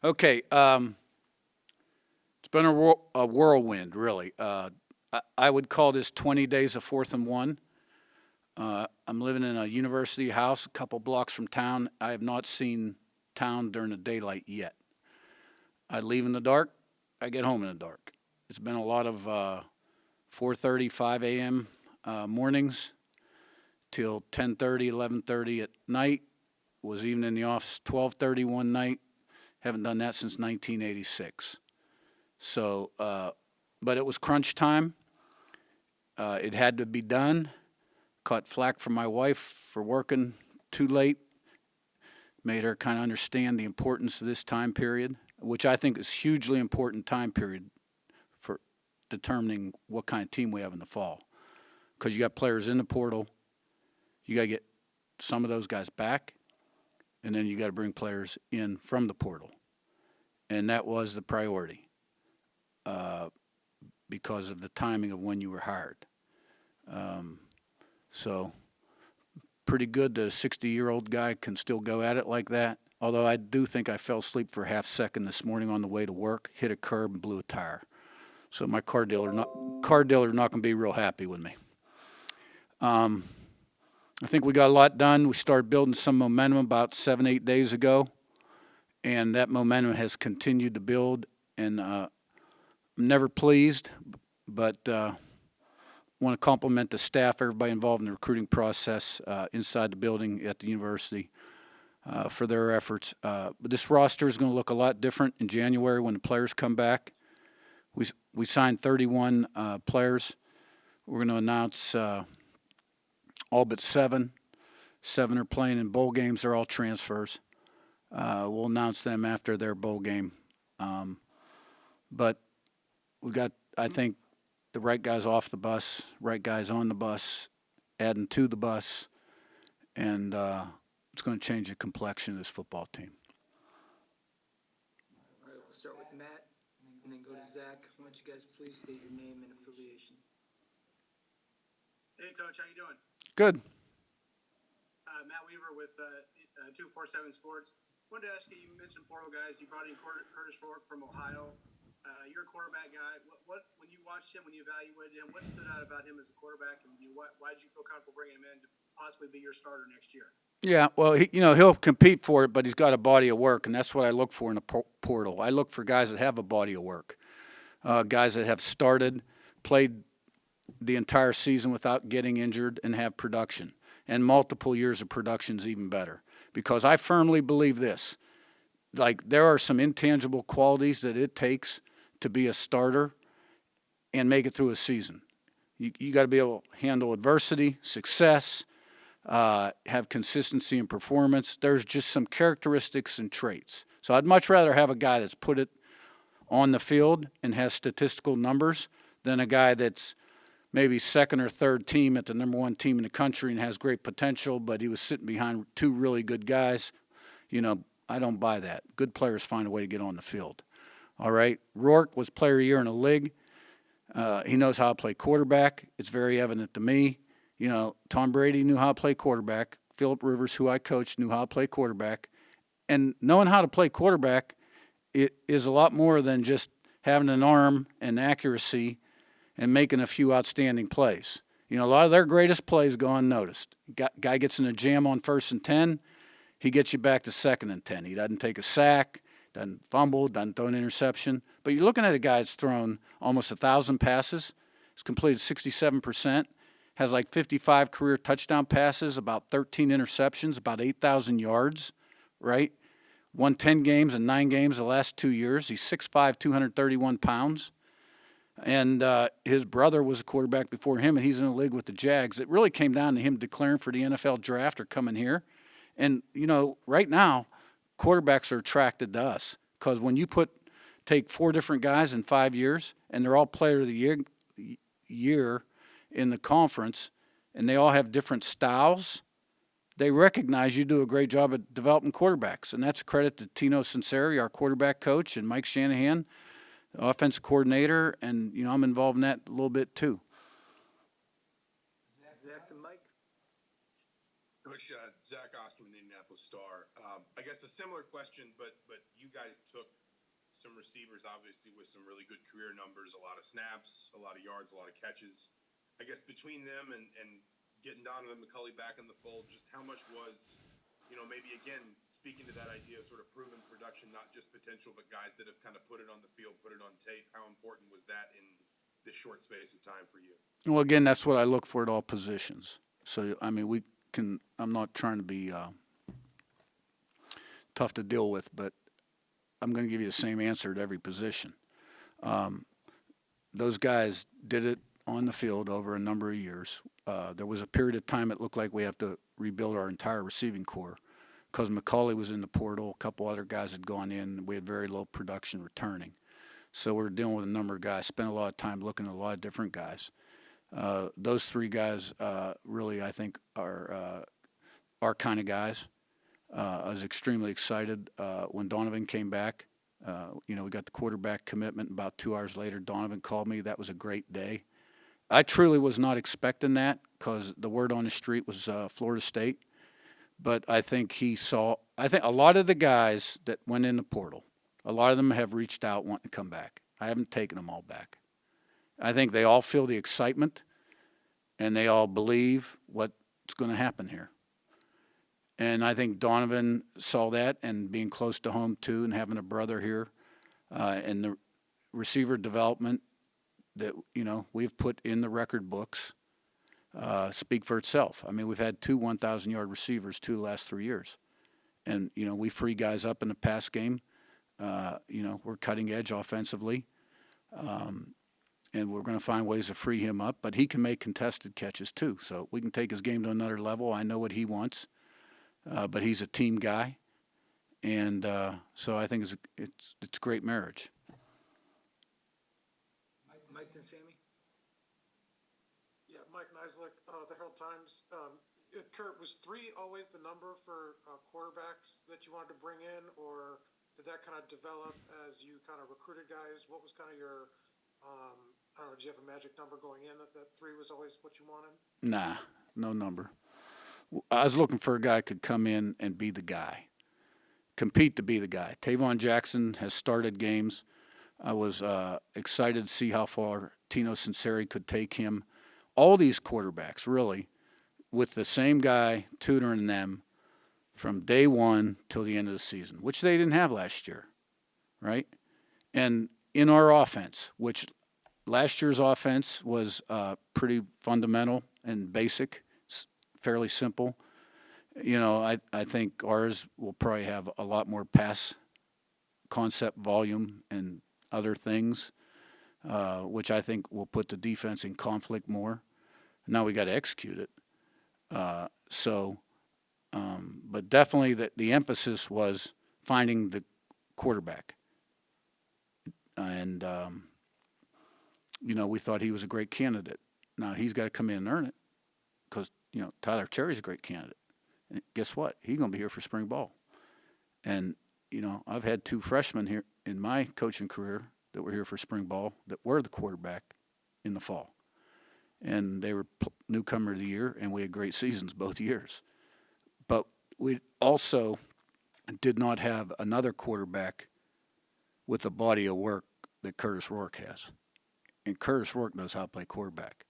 Okay, it's been a whirlwind, really. I would call this 20 days of 4th and 1. I'm living in a university house a couple blocks from town. I have not seen town during the daylight yet. I leave in the dark. I get home in the dark. It's been a lot of 4:30, 5 a.m. Mornings till 10:30, 11:30 at night. Was even in the office 12:30 one night. Haven't done that since 1986. So, but it was crunch time. It had to be done. Caught flack from my wife for working too late. Made her kind of understand the importance of this time period, which I think is hugely important time period for determining what kind of team we have in the fall. Because you got players in the portal, you got to get some of those guys back, and then you got to bring players in from the portal. And that was the priority because of the timing of when you were hired. So pretty good that a 60-year-old guy can still go at it like that. Although I do think I fell asleep for a half second this morning on the way to work, hit a curb and blew a tire. So my car dealer's not going to be real happy with me. I think we got a lot done. We started building some momentum about 7-8 days ago, and that momentum has continued to build. And I'm never pleased, but want to compliment the staff, everybody involved in the recruiting process inside the building at the university for their efforts. But this roster is going to look a lot different in January when the players come back. We signed 31 players. We're going to announce all but 7. 7 are playing in bowl games. They're all transfers. We'll announce them after their bowl game. But we got, I think, the right guys off the bus, right guys on the bus, adding to the bus, and it's going to change the complexion of this football team. All right, we'll start with Matt and then go to Zach. Why don't you guys please state your name and affiliation? Hey, Coach, how you doing? Good. Matt Weaver with 247 Sports. Wanted to ask you, you mentioned portal guys. You brought in Curtis Rourke from Ohio. You're a quarterback guy. What when you watched him, when you evaluated him, what stood out about him as a quarterback, and why did you feel comfortable bringing him in to possibly be your starter next year? Yeah, well, he'll compete for it, but he's got a body of work, and that's what I look for in a portal. I look for guys that have a body of work, guys that have started, played the entire season without getting injured, and have production. And multiple years of production is even better, because I firmly believe this. Like, there are some intangible qualities that it takes to be a starter and make it through a season. You got to be able to handle adversity, success, have consistency in performance. There's just some characteristics and traits. So I'd much rather have a guy that's put it on the field and has statistical numbers than a guy that's maybe second or third team at the number 1 team in the country and has great potential, but he was sitting behind 2 really good guys. I don't buy that. Good players find a way to get on the field. All right. Rourke was player of the year in the league. He knows how to play quarterback. It's very evident to me. Tom Brady knew how to play quarterback. Phillip Rivers, who I coached, knew how to play quarterback. And knowing how to play quarterback, it is a lot more than just having an arm and accuracy and making a few outstanding plays. A lot of their greatest plays go unnoticed. Guy gets in a jam on 1st and 10. He gets you back to 2nd and 10. He doesn't take a sack, doesn't fumble, doesn't throw an interception. But you're looking at a guy that's thrown almost 1,000 passes. He's completed 67%. Has like 55 career touchdown passes, about 13 interceptions, about 8,000 yards, right? Won 10 games and 9 games the last 2 years. He's 6'5", 231 pounds. And his brother was a quarterback before him, and he's in the league with the Jags. It really came down to him declaring for the NFL draft or coming here. And, right now, quarterbacks are attracted to us because when you take 4 different guys in 5 years, and they're all player of the year in the conference, and they all have different styles, they recognize you do a great job at developing quarterbacks. And that's a credit to Tino Sunseri, our quarterback coach, and Mike Shanahan, the offensive coordinator, and, I'm involved in that a little bit too. Zach and Mike. Coach, Zach Oster in Indianapolis. Minneapolis Star. I guess a similar question, but you guys took some receivers, obviously, with some really good career numbers, a lot of snaps, a lot of yards, a lot of catches. I guess between them and getting Donovan McCulley back in the fold, just how much was, maybe again, speaking to that idea of sort of proven production, not just potential, but guys that have kind of put it on the field, put it on tape, how important was that in this short space of time for you? Well, again, that's what I look for at all positions. So, I mean, I'm not trying to be tough to deal with, but I'm going to give you the same answer at every position. Those guys did it on the field over a number of years. There was a period of time it looked like we have to rebuild our entire receiving corps because McCauley was in the portal. A couple other guys had gone in. We had very low production returning. So we're dealing with a number of guys. Spent a lot of time looking at a lot of different guys. Those three guys really, I think, are our kind of guys. I was extremely excited when Donovan came back. We got the quarterback commitment. About 2 hours later, Donovan called me. That was a great day. I truly was not expecting that because the word on the street was Florida State. But I think I think a lot of the guys that went in the portal, a lot of them have reached out wanting to come back. I haven't taken them all back. I think they all feel the excitement and they all believe what's going to happen here. And I think Donovan saw that and being close to home too and having a brother here and the receiver development that, we've put in the record books speak for itself. I mean, we've had 2 1,000-yard receivers 2 of the last 3 years. And, we free guys up in the pass game. We're cutting edge offensively. And we're going to find ways to free him up. But he can make contested catches too. So we can take his game to another level. I know what he wants. But he's a team guy. And so I think it's great marriage. Mike and Sammy? Yeah, Mike Nislik, the Herald Times. Curt, was 3 always the number for quarterbacks that you wanted to bring in, or did that kind of develop as you kind of recruited guys? What was kind of your, I don't know, did you have a magic number going in that 3 was always what you wanted? Nah, no number. I was looking for a guy who could come in and be the guy, compete to be the guy. Tavon Jackson has started games. I was excited to see how far Tino Sunseri could take him. All these quarterbacks, really, with the same guy tutoring them from day one till the end of the season, which they didn't have last year, right? And in our offense, which last year's offense was pretty fundamental and basic, fairly simple. I think ours will probably have a lot more pass concept volume and other things, which I think will put the defense in conflict more. Now we got to execute it. But definitely the emphasis was finding the quarterback. And, we thought he was a great candidate. Now he's got to come in and earn it because, Tyler Cherry's a great candidate. And guess what? He's going to be here for spring ball. And, I've had 2 freshmen here in my coaching career that were here for spring ball that were the quarterback in the fall. And they were newcomer of the year, and we had great seasons both years. But we also did not have another quarterback with the body of work that Curtis Rourke has. And Curtis Rourke knows how to play quarterback.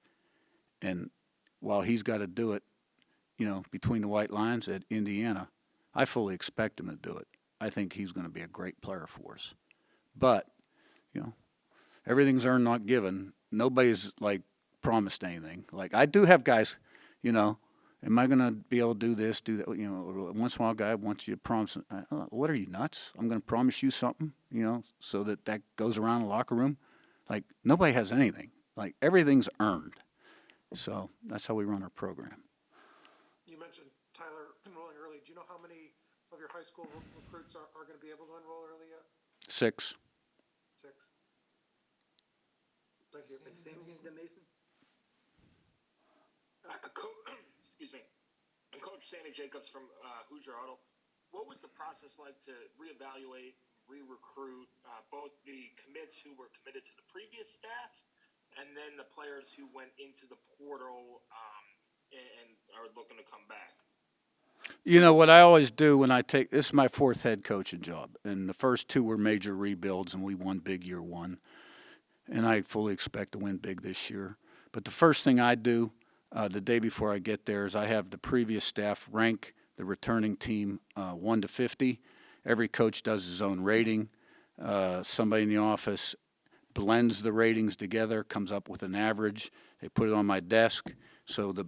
And while he's got to do it, between the white lines at Indiana, I fully expect him to do it. I think he's going to be a great player for us. But, everything's earned, not given. Nobody's, promised anything. I do have guys, am I going to be able to do this, do that? Once in a while, a guy wants you to promise. What are you, nuts? I'm going to promise you something, so that goes around the locker room. Nobody has anything. Everything's earned. So that's how we run our program. You mentioned Tyler enrolling early. Do you know how many of your high school recruits are going to be able to enroll early yet? 6. 6. Thank you. Sammy and Mason? Excuse me. And Coach Sammy Jacobs from Hoosier Auto. What was the process like to reevaluate, re-recruit both the commits who were committed to the previous staff and then the players who went into the portal and are looking to come back? You know what I always do when I take this is my fourth head coaching job, and the first two were major rebuilds, and we won big year one, and I fully expect to win big this year. But the first thing I do the day before I get there is I have the previous staff rank the returning team 1 to 50. Every coach does his own rating. Somebody in the office blends the ratings together, comes up with an average. They put it on my desk. So the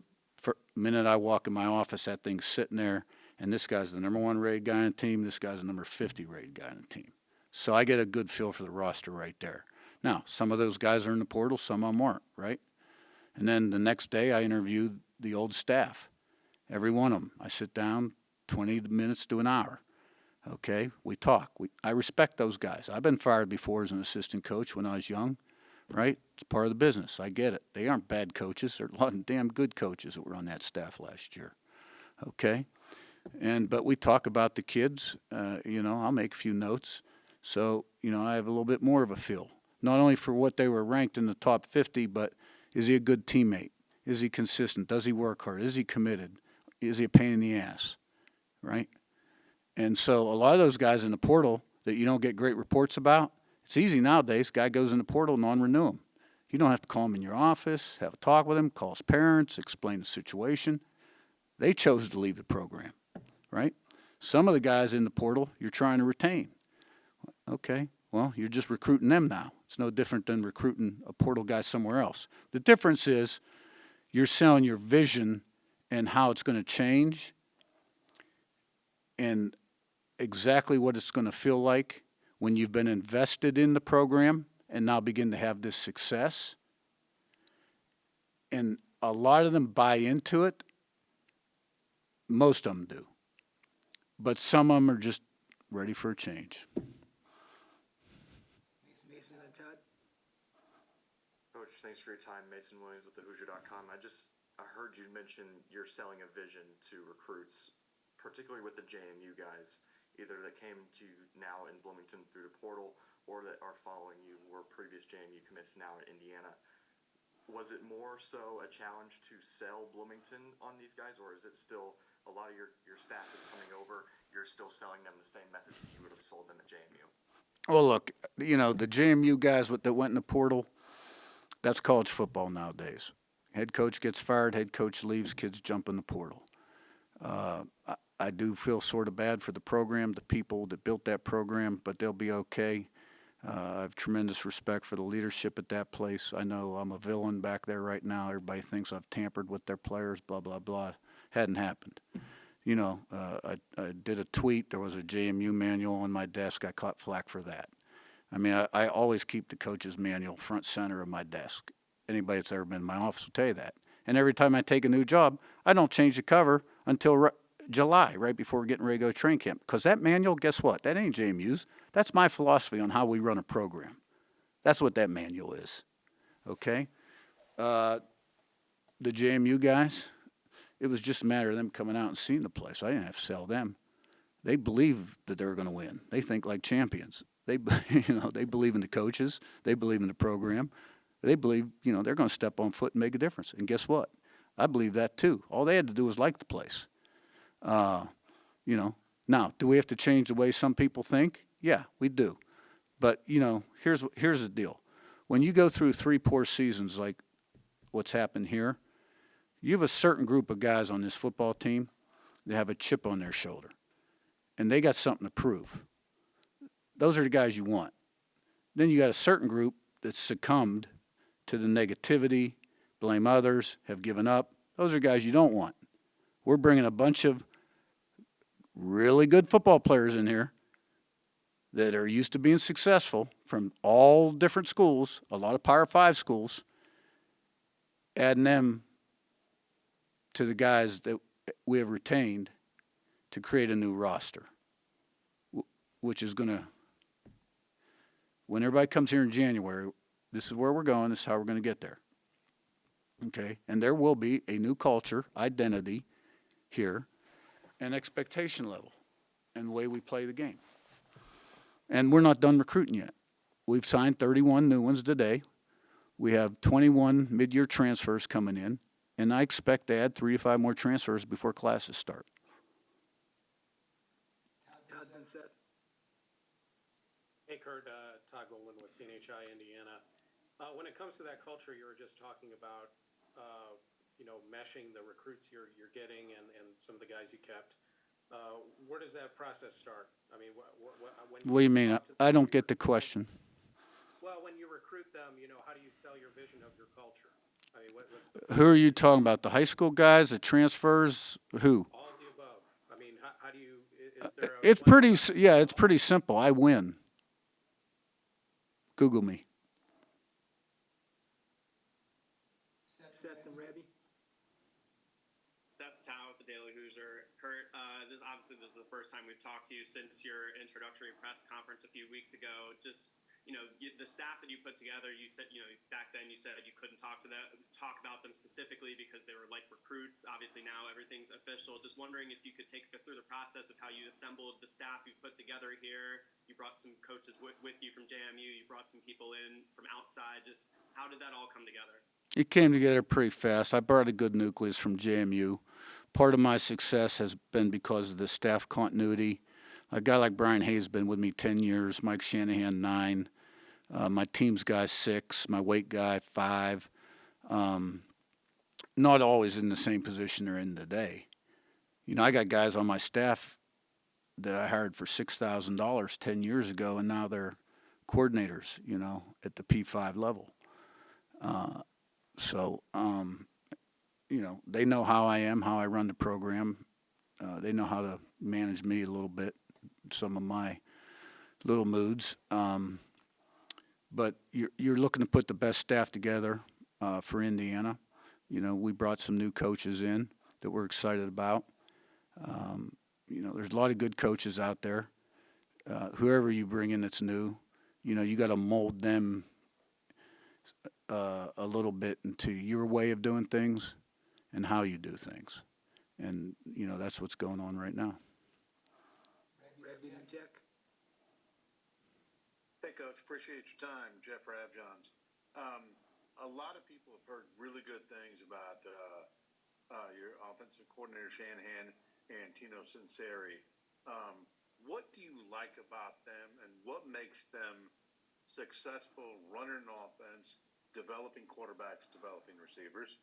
minute I walk in my office, that thing's sitting there, and this guy's the number 1 rated guy on the team. This guy's the number 50 rated guy on the team. So I get a good feel for the roster right there. Now, some of those guys are in the portal, some of them aren't, right? And then the next day, I interview the old staff, every one of them. I sit down 20 minutes to an hour. Okay, we talk. I respect those guys. I've been fired before as an assistant coach when I was young, right? It's part of the business. I get it. They aren't bad coaches. They're a lot of damn good coaches that were on that staff last year. Okay, but we talk about the kids. I'll make a few notes. So, I have a little bit more of a feel, not only for what they were ranked in the top 50, but is he a good teammate? Is he consistent? Does he work hard? Is he committed? Is he a pain in the ass, right? And so a lot of those guys in the portal that you don't get great reports about, it's easy nowadays. Guy goes in the portal, non-renew him. You don't have to call him in your office, have a talk with him, call his parents, explain the situation. They chose to leave the program, right? Some of the guys in the portal you're trying to retain. Okay, well, you're just recruiting them now. It's no different than recruiting a portal guy somewhere else. The difference is you're selling your vision and how it's going to change and exactly what it's going to feel like when you've been invested in the program and now begin to have this success. And a lot of them buy into it. Most of them do. But some of them are just ready for a change. Mason and Todd. Coach, thanks for your time. Mason Williams with the Hoosier.com. I heard you mention you're selling a vision to recruits, particularly with the JMU guys, either that came to you now in Bloomington through the portal or that are following you were previous JMU commits now in Indiana. Was it more so a challenge to sell Bloomington on these guys, or is it still a lot of your staff is coming over, you're still selling them the same method that you would have sold them at JMU? Well, look, the JMU guys that went in the portal, that's college football nowadays. Head coach gets fired, head coach leaves, kids jump in the portal. I do feel sort of bad for the program, the people that built that program, but they'll be okay. I have tremendous respect for the leadership at that place. I know I'm a villain back there right now. Everybody thinks I've tampered with their players, blah, blah, blah. Hadn't happened. I did a tweet. There was a JMU manual on my desk. I caught flack for that. I mean, I always keep the coach's manual front center of my desk. Anybody that's ever been in my office will tell you that. And every time I take a new job, I don't change the cover until July, right before we're getting ready to go to training camp. Because that manual, guess what? That ain't JMU's. That's my philosophy on how we run a program. That's what that manual is, okay? The JMU guys, it was just a matter of them coming out and seeing the place. I didn't have to sell them. They believe that they're going to win. They think like champions. They believe in the coaches. They believe in the program. They believe, they're going to step on foot and make a difference. And guess what? I believe that too. All they had to do was like the place. Now, do we have to change the way some people think? Yeah, we do. But, here's the deal. When you go through 3 poor seasons like what's happened here, you have a certain group of guys on this football team that have a chip on their shoulder. And they got something to prove. Those are the guys you want. Then you got a certain group that's succumbed to the negativity, blame others, have given up. Those are guys you don't want. We're bringing a bunch of really good football players in here that are used to being successful from all different schools, a lot of Power 5 schools, adding them to the guys that we have retained to create a new roster, which is going to, when everybody comes here in January, this is where we're going, this is how we're going to get there. Okay? And there will be a new culture, identity here, and expectation level, and the way we play the game. And we're not done recruiting yet. We've signed 31 new ones today. We have 21 mid-year transfers coming in, and I expect to add 3 to 5 more transfers before classes start. Hey, Curt, Todd Goldman with CNHI Indiana. When it comes to that culture you were just talking about, meshing the recruits you're getting and some of the guys you kept, where does that process start? I mean, when What do you mean? talk to I them, don't get the question. well, when you recruit them, how do you sell your vision of your culture? I mean, what's the Who are you talking about? The high school guys, the transfers? Who? all of the above? I mean, how do you? Is there a It's one pretty. size Yeah, fits it's pretty simple. I win. Google me. Seth and Rabby? Seth Tao with the Daily Hoosier. Curt, this is the first time we've talked to you since your introductory press conference a few weeks ago. Just, the staff that you put together, you said, back then you said you couldn't talk about them specifically because they were like recruits. Obviously now everything's official. Just wondering if you could take us through the process of how you assembled the staff you put together here. You brought some coaches with you from JMU. You brought some people in from outside. Just how did that all come together? It came together pretty fast. I brought a good nucleus from JMU. Part of my success has been because of the staff continuity. A guy like Brian Hayes has been with me 10 years, Mike Shanahan 9, my team's guy 6, my weight guy 5. Not always in the same position they're in today. I got guys on my staff that I hired for $6,000 10 years ago, and now they're coordinators, at the P5 level. So, they know how I am, how I run the program. They know how to manage me a little bit, some of my little moods. But you're looking to put the best staff together for Indiana. We brought some new coaches in that we're excited about. There's a lot of good coaches out there. Whoever you bring in that's new, you got to mold them a little bit into your way of doing things and how you do things. And, that's what's going on right now. Rabby and Jack? Hey, Coach, appreciate your time. Jeff Ravjohns. A lot of people have heard really good things about your offensive coordinator, Shanahan, and Tino Sunseri. What do you like about them, and what makes them successful running an offense, developing quarterbacks, developing receivers?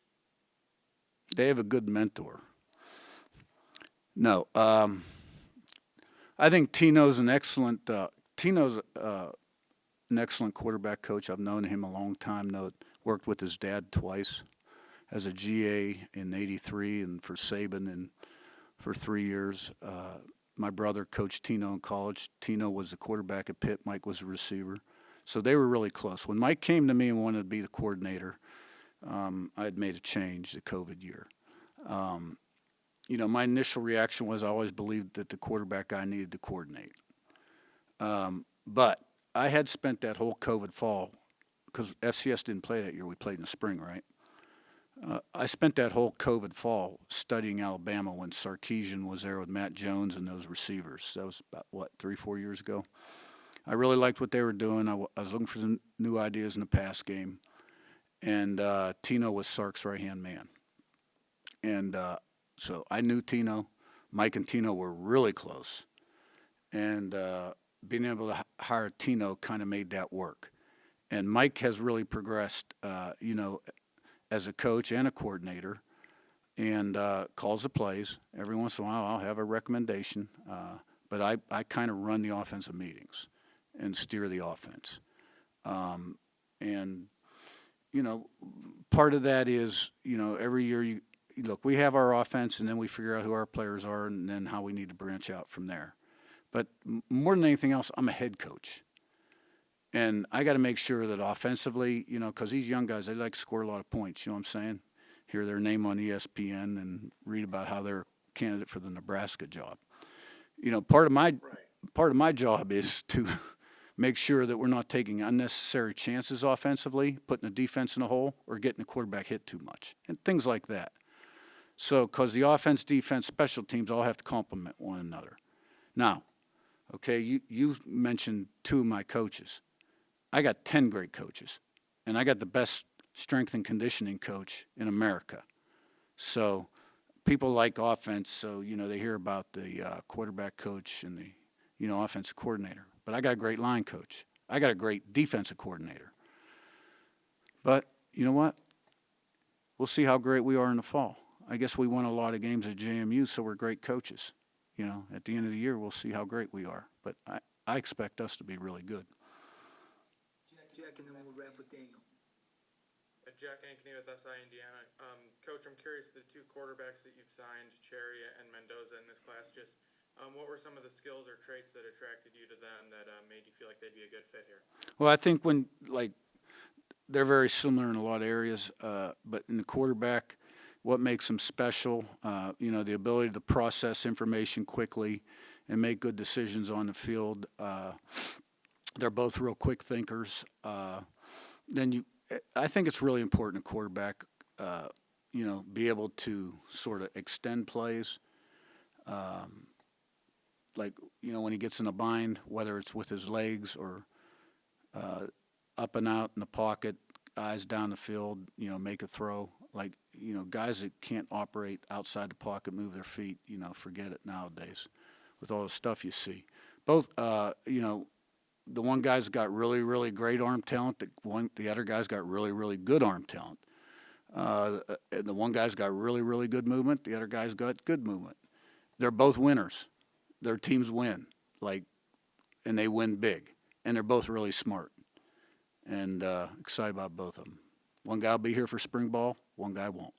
They have a good mentor. No, I think Tino's an excellent quarterback coach. I've known him a long time. Worked with his dad twice as a GA in '83 and for Saban and for 3 years. My brother coached Tino in college. Tino was the quarterback at Pitt. Mike was a receiver. So they were really close. When Mike came to me and wanted to be the coordinator, I had made a change the COVID year. My initial reaction was I always believed that the quarterback guy needed to coordinate. But I had spent that whole COVID fall, because FCS didn't play that year. We played in the spring, right? I spent that whole COVID fall studying Alabama when Sarkisian was there with Matt Jones and those receivers. That was about, 3-4 years ago. I really liked what they were doing. I was looking for some new ideas in the pass game. And Tino was Sark's right-hand man. And so I knew Tino. Mike and Tino were really close. And being able to hire Tino kind of made that work. And Mike has really progressed, as a coach and a coordinator, and calls the plays. Every once in a while I'll have a recommendation. But I kind of run the offensive meetings and steer the offense. And part of that is, every year we have our offense, and then we figure out who our players are and then how we need to branch out from there. But more than anything else, I'm a head coach. And I got to make sure that offensively, because these young guys, they like to score a lot of points, you know what I'm saying? Hear their name on ESPN and read about how they're a candidate for the Nebraska job. Part of my job is to make sure that we're not taking unnecessary chances offensively, putting the defense in a hole, or getting the quarterback hit too much, and things like that. So, because the offense, defense, special teams all have to complement one another. Now, okay, you mentioned 2 of my coaches. I got 10 great coaches, and I got the best strength and conditioning coach in America. So people like offense, so, they hear about the quarterback coach and the, offensive coordinator. but I got a great line coach. I got a great defensive coordinator. But you know what? We'll see how great we are in the fall. I guess we won a lot of games at JMU, so we're great coaches. You know, at the end of the year, we'll see how great we are. But I expect us to be really good. Jack, and then we'll wrap with Daniel. Jack Ankeny with SI Indiana. Coach, I'm curious, the two quarterbacks that you've signed, Cherry and Mendoza in this class, just what were some of the skills or traits that attracted you to them that made you feel like they'd be a good fit here? Well, I think they're very similar in a lot of areas, but in the quarterback, what makes them special, the ability to process information quickly and make good decisions on the field. They're both real quick thinkers. I think it's really important a quarterback, be able to sort of extend plays. When he gets in a bind, whether it's with his legs or up and out in the pocket, eyes down the field, make a throw. Guys that can't operate outside the pocket, move their feet, forget it nowadays with all the stuff you see. Both, the one guy's got really, really great arm talent. The other guy's got really, really good arm talent. The one guy's got really, really good movement. The other guy's got good movement. They're both winners. Their teams win, and they win big. And they're both really smart. And excited about both of them. One guy will be here for spring ball. One guy won't.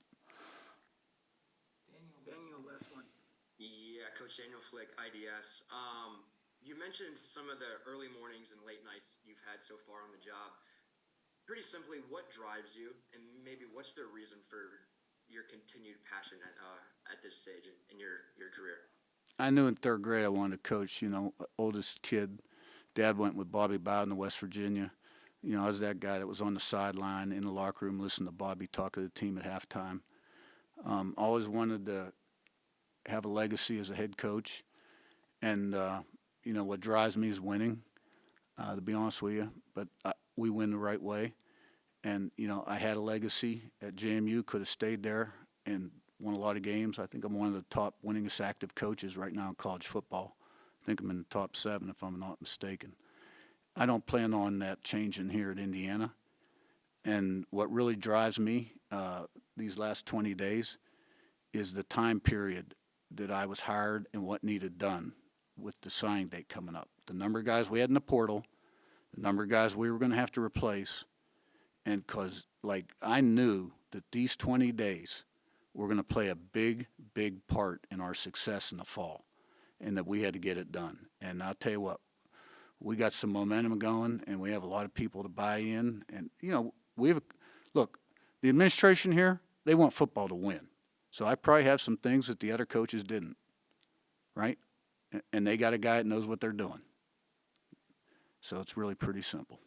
Daniel, last one. Yeah, Coach Daniel Flick, IDS. You mentioned some of the early mornings and late nights you've had so far on the job. Pretty simply, what drives you, and maybe what's the reason for your continued passion at this stage in your career? I knew in third grade I wanted to coach. Oldest kid. Dad went with Bobby Bowden to West Virginia. I was that guy that was on the sideline in the locker room listening to Bobby talk to the team at halftime. Always wanted to have a legacy as a head coach. And, what drives me is winning, to be honest with you. But we win the right way. And, I had a legacy at JMU, could have stayed there and won a lot of games. I think I'm one of the top winningest active coaches right now in college football. I think I'm in the top 7 if I'm not mistaken. I don't plan on that changing here at Indiana. And what really drives me these last 20 days is the time period that I was hired and what needed done with the signing date coming up. The number of guys we had in the portal, the number of guys we were going to have to replace, and because, I knew that these 20 days were going to play a big, big part in our success in the fall, and that we had to get it done. And I'll tell you what, we got some momentum going, and we have a lot of people to buy in. And, look, the administration here, they want football to win. So I probably have some things that the other coaches didn't, right? And they got a guy that knows what they're doing. So it's really pretty simple.